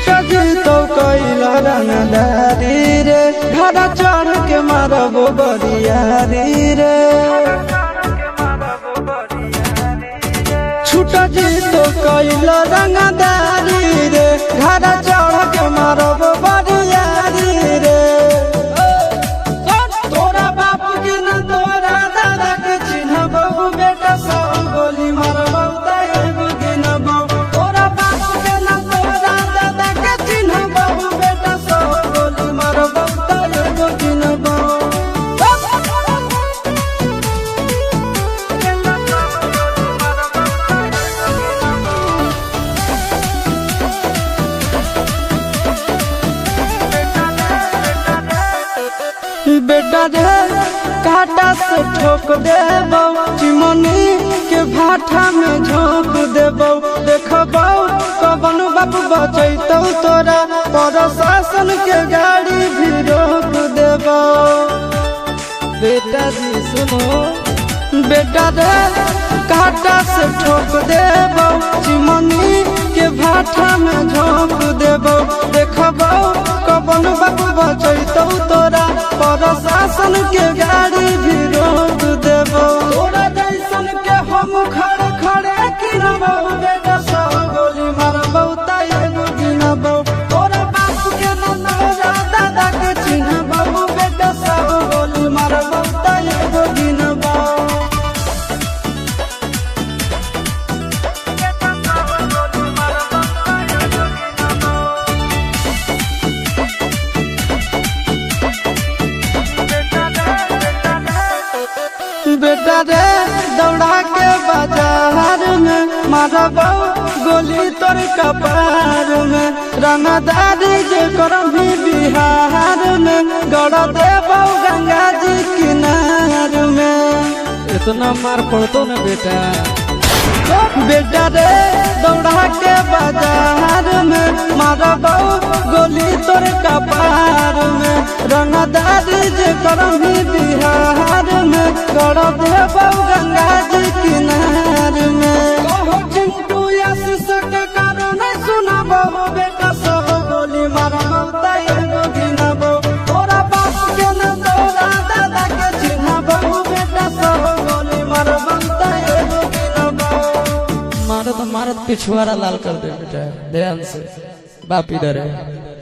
छुटा जी तो कैला रंगदारी रे घर चढ़ के मारबो बरियारी रे छुटा जी तो कैला रंगदारी रे घर चढ़ के मारबो बरियारी रे तोरा बाप के न तोरा दादा के चिन्हबो बेटा सब गोली मारबो तैगो गिनबो तोरा बाप के न तोरा दादा के चिन्हबो बेटा सब गोली मारबो तैगो गिनबो बेटा रे काटा से ठोक देबो चिमनी के भाठा में झोंक देबो देखबो कवन बाप बचैतौ तोरा प्रशासन के गाड़ी भी रोक देबो बेटा जी सुनो बेटा रे काटा से ठोक देबो चिमनी के भाठा में झोंक देबो देखबो कवन बाप बचैतौ तोरा प्रशासन के गाड़ी भी रोक देबो तोरा जैसन के हम खड़े खड़े गिनबो बेटा सब गोली मारबो तैगो गिनबो तोरा बाप के न तोरा दादा के चिन्हबो बेटा सब गोली मारबो तैगो गिनबो बेटा रे दौड़ा के बाजार में मारबो गोली तोर कपार में रंगदारी जे करभी बिहार में गड़ देबो गंगा जी किनार में इतना मार पड़तो न बेटा बेटा रे दौड़ा के बाजार में मारबो गोली तोर कपार में रंगदारी जे करभी बिहार में गड़ देबो गंगा जी किनार में कहो चिंटू आशीष के कारण सुनबो बेटा सब गोली मारबो तैगो गिनबो तोरा बाप के न तोरा दादा के चिन्हबो बेटा सब गोली मारबो तैगो गिनबो मारत मारत पिछुआरा लाल कर दे बेटा ध्यान से बाप इधर है।